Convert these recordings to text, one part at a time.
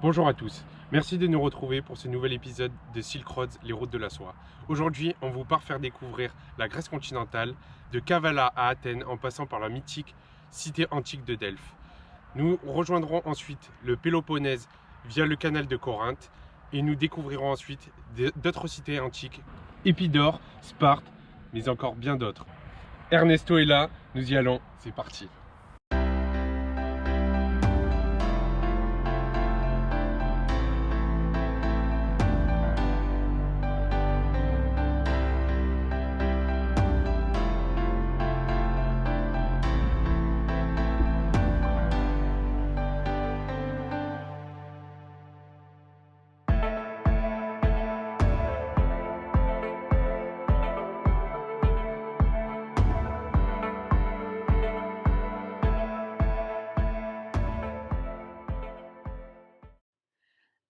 Bonjour à tous, merci de nous retrouver pour ce nouvel épisode de Silk Roads, les routes de la soie. Aujourd'hui, on vous part faire découvrir la Grèce continentale, de Kavala à Athènes en passant par la mythique cité antique de Delphes. Nous rejoindrons ensuite le Péloponnèse via le canal de Corinthe et nous découvrirons ensuite d'autres cités antiques, Épidore, Sparte, mais encore bien d'autres. Ernesto est là, nous y allons, c'est parti.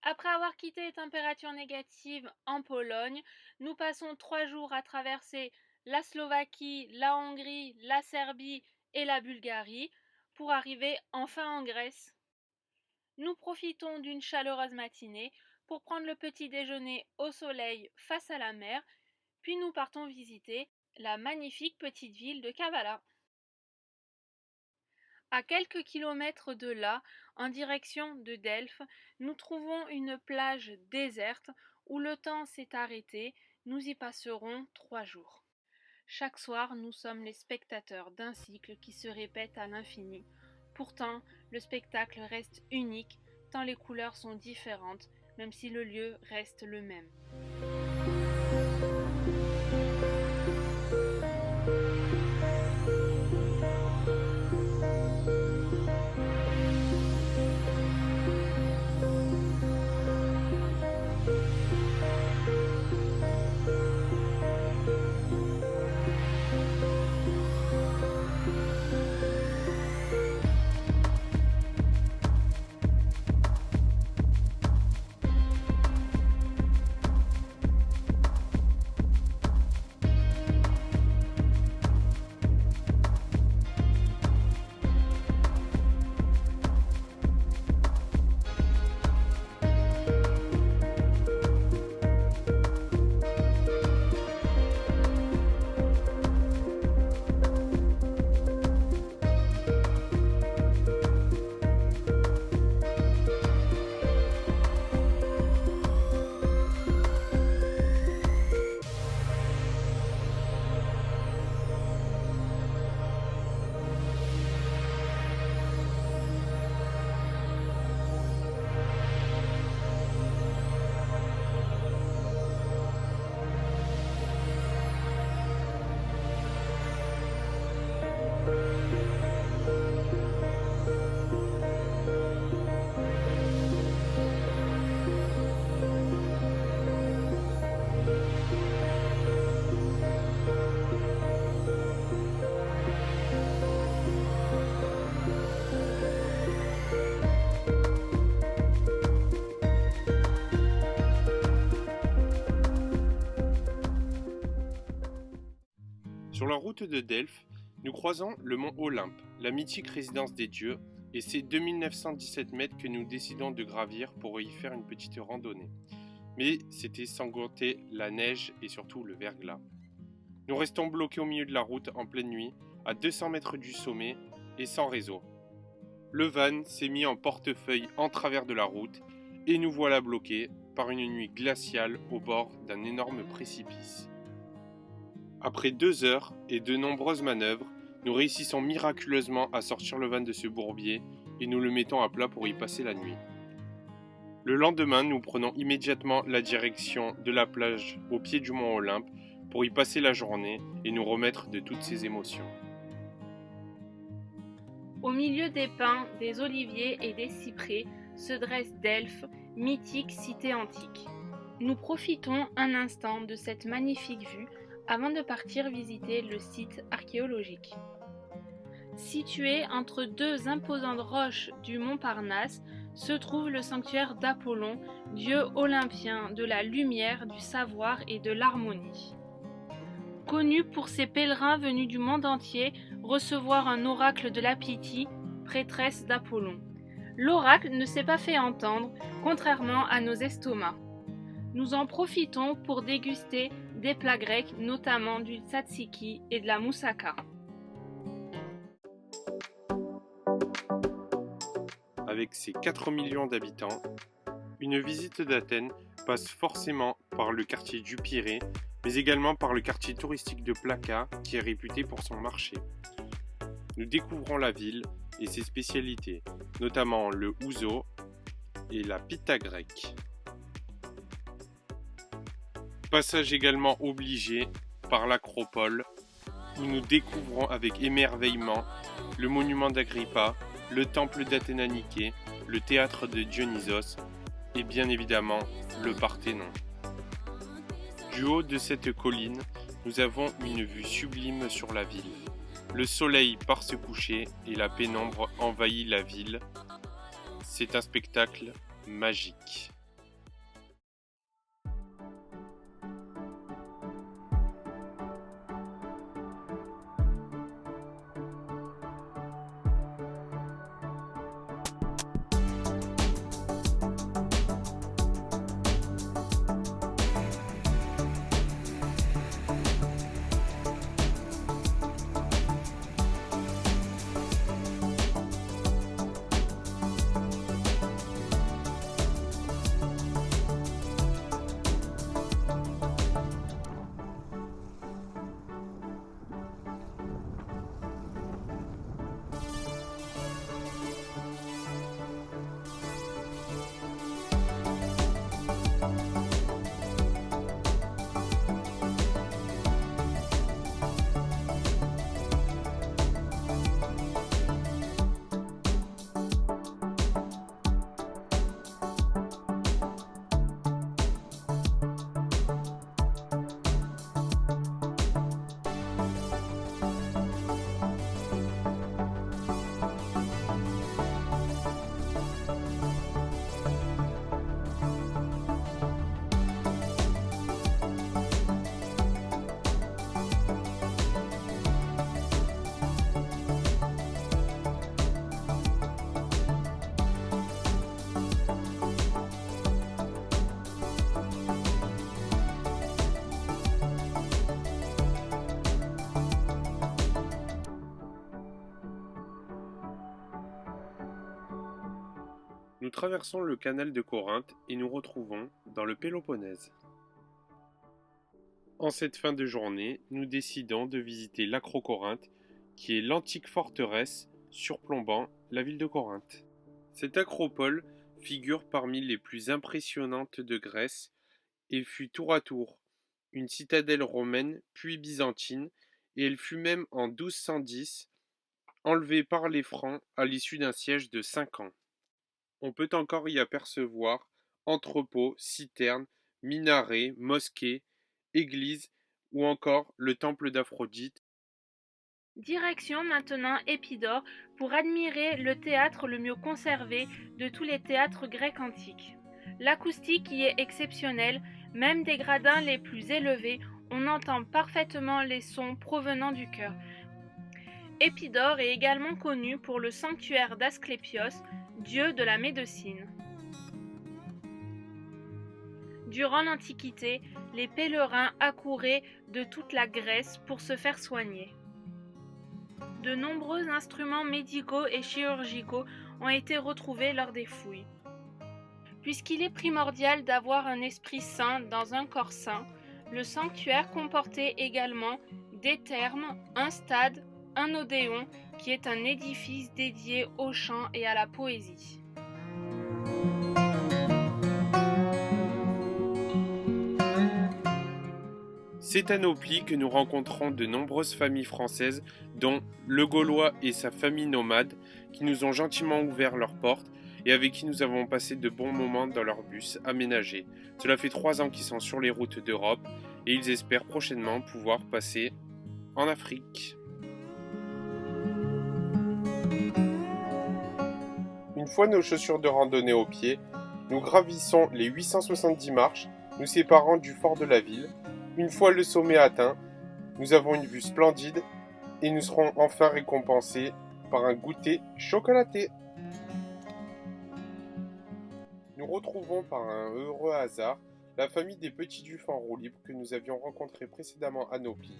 Après avoir quitté les températures négatives en Pologne, nous passons 3 jours à traverser la Slovaquie, la Hongrie, la Serbie et la Bulgarie pour arriver enfin en Grèce. Nous profitons d'une chaleureuse matinée pour prendre le petit déjeuner au soleil face à la mer, puis nous partons visiter la magnifique petite ville de Kavala. À quelques kilomètres de là, en direction de Delphes, nous trouvons une plage déserte où le temps s'est arrêté. Nous y passerons 3 jours. Chaque soir, nous sommes les spectateurs d'un cycle qui se répète à l'infini. Pourtant, le spectacle reste unique, tant les couleurs sont différentes, même si le lieu reste le même. Sur la route de Delphes, nous croisons le mont Olympe, la mythique résidence des dieux, et c'est 2917 mètres que nous décidons de gravir pour y faire une petite randonnée. Mais c'était sans compter la neige et surtout le verglas. Nous restons bloqués au milieu de la route en pleine nuit, à 200 mètres du sommet et sans réseau. Le van s'est mis en portefeuille en travers de la route et nous voilà bloqués par une nuit glaciale au bord d'un énorme précipice. Après 2 heures et de nombreuses manœuvres, nous réussissons miraculeusement à sortir le van de ce bourbier et nous le mettons à plat pour y passer la nuit. Le lendemain, nous prenons immédiatement la direction de la plage au pied du mont Olympe pour y passer la journée et nous remettre de toutes ces émotions. Au milieu des pins, des oliviers et des cyprès se dresse Delphes, mythique cité antique. Nous profitons un instant de cette magnifique vue avant de partir visiter le site archéologique. Situé entre deux imposantes roches du mont Parnasse, se trouve le sanctuaire d'Apollon, dieu olympien de la lumière, du savoir et de l'harmonie. Connu pour ses pèlerins venus du monde entier recevoir un oracle de la Pythie, prêtresse d'Apollon. L'oracle ne s'est pas fait entendre, contrairement à nos estomacs. Nous en profitons pour déguster des plats grecs, notamment du tzatziki et de la moussaka. Avec ses 4 millions d'habitants, une visite d'Athènes passe forcément par le quartier du Pirée, mais également par le quartier touristique de Plaka, qui est réputé pour son marché. Nous découvrons la ville et ses spécialités, notamment le ouzo et la pita grecque. Passage également obligé par l'Acropole, où nous découvrons avec émerveillement le monument d'Agrippa, le temple d'Athéna Niké, le théâtre de Dionysos et bien évidemment le Parthénon. Du haut de cette colline, nous avons une vue sublime sur la ville. Le soleil part se coucher et la pénombre envahit la ville. C'est un spectacle magique. Nous traversons le canal de Corinthe et nous retrouvons dans le Péloponnèse. En cette fin de journée, nous décidons de visiter l'Acrocorinthe, qui est l'antique forteresse surplombant la ville de Corinthe. Cette acropole figure parmi les plus impressionnantes de Grèce et fut tour à tour une citadelle romaine puis byzantine, et elle fut même en 1210 enlevée par les Francs à l'issue d'un siège de 5 ans. On peut encore y apercevoir entrepôts, citernes, minarets, mosquées, églises ou encore le temple d'Aphrodite. Direction maintenant Épidore pour admirer le théâtre le mieux conservé de tous les théâtres grecs antiques. L'acoustique y est exceptionnelle, même des gradins les plus élevés, on entend parfaitement les sons provenant du chœur. Épidore est également connu pour le sanctuaire d'Asclépios, dieu de la médecine. Durant l'Antiquité, les pèlerins accouraient de toute la Grèce pour se faire soigner. De nombreux instruments médicaux et chirurgicaux ont été retrouvés lors des fouilles. Puisqu'il est primordial d'avoir un esprit sain dans un corps sain, le sanctuaire comportait également des thermes, un stade, un odéon, qui est un édifice dédié au chant et à la poésie. C'est à Nauplie que nous rencontrons de nombreuses familles françaises, dont le Gaulois et sa famille nomade, qui nous ont gentiment ouvert leurs portes et avec qui nous avons passé de bons moments dans leur bus aménagé. Cela fait 3 ans qu'ils sont sur les routes d'Europe et ils espèrent prochainement pouvoir passer en Afrique. Une fois nos chaussures de randonnée aux pieds, nous gravissons les 870 marches nous séparant du fort de la ville. Une fois le sommet atteint, nous avons une vue splendide et nous serons enfin récompensés par un goûter chocolaté. nous retrouvons par un heureux hasard la famille des petits Dufs en roue libre que nous avions rencontrés précédemment à Nopli.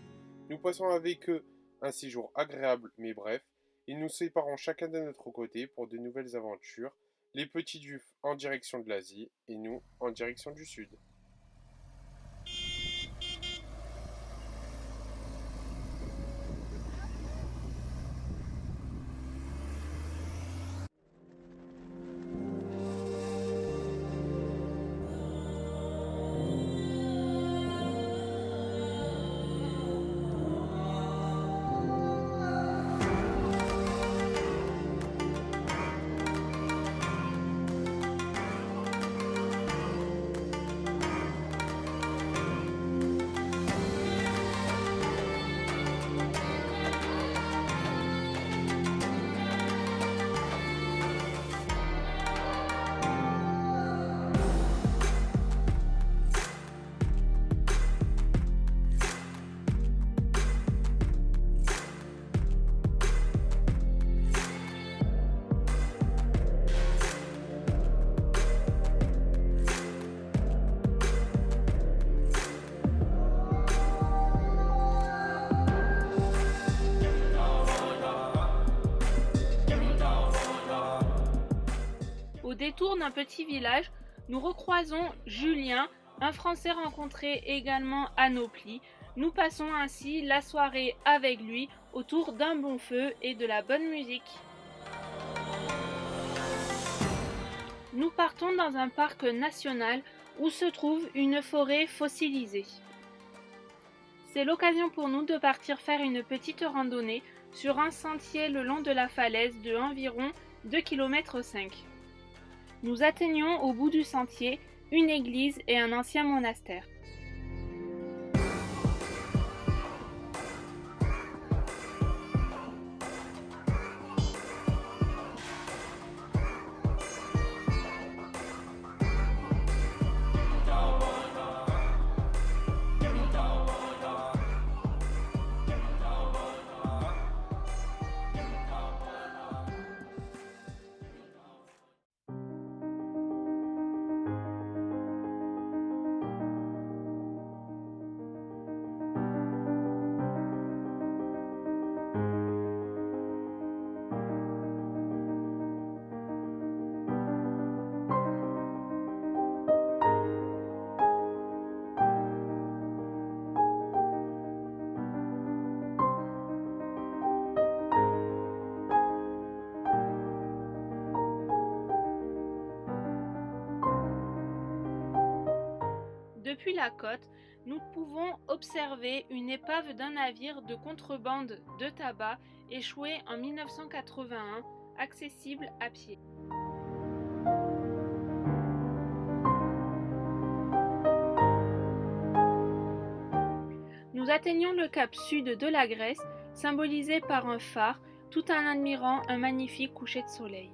Nous passons avec eux un séjour agréable mais bref, et nous séparons chacun de notre côté pour de nouvelles aventures, les petits Dufs en direction de l'Asie et nous en direction du Sud. Au détour d'un petit village, nous recroisons Julien, un Français rencontré également à Nopli. Nous passons ainsi la soirée avec lui autour d'un bon feu et de la bonne musique. Nous partons dans un parc national où se trouve une forêt fossilisée. C'est l'occasion pour nous de partir faire une petite randonnée sur un sentier le long de la falaise de environ 2,5 km. Nous atteignons au bout du sentier une église et un ancien monastère. Depuis la côte, nous pouvons observer une épave d'un navire de contrebande de tabac échoué en 1981, accessible à pied. Nous atteignons le cap sud de la Grèce, symbolisé par un phare, tout en admirant un magnifique coucher de soleil.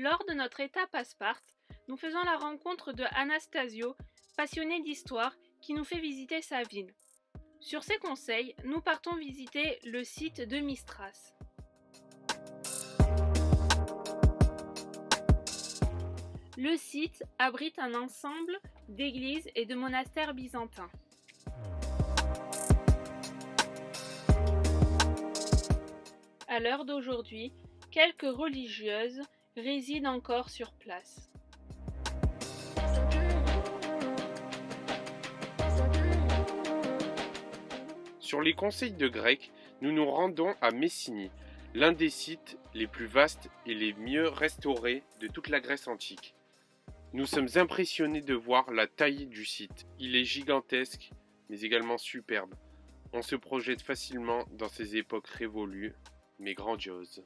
Lors de notre étape à Sparte, nous faisons la rencontre de Anastasio, passionné d'histoire, qui nous fait visiter sa ville. Sur ses conseils, nous partons visiter le site de Mystras. Le site abrite un ensemble d'églises et de monastères byzantins. À l'heure d'aujourd'hui, quelques religieuses résident encore sur place. Sur les conseils de Grec, nous nous rendons à Messénie, l'un des sites les plus vastes et les mieux restaurés de toute la Grèce antique. Nous sommes impressionnés de voir la taille du site. Il est gigantesque, mais également superbe. On se projette facilement dans ces époques révolues, mais grandioses.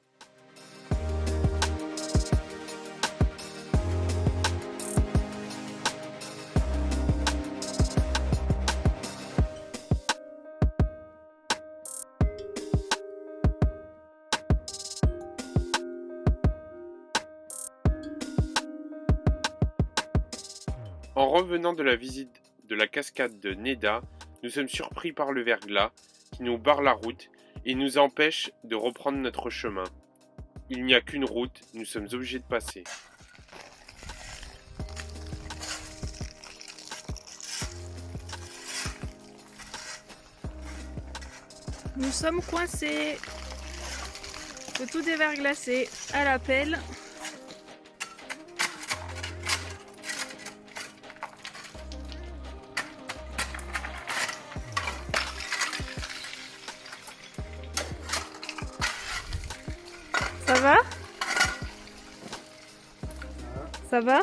En revenant de la visite de la cascade de Neda, nous sommes surpris par le verglas qui nous barre la route et nous empêche de reprendre notre chemin. Il n'y a qu'une route, nous sommes obligés de passer. Nous sommes coincés. Le tout déverglacé à la pelle. Ça va? Ça va?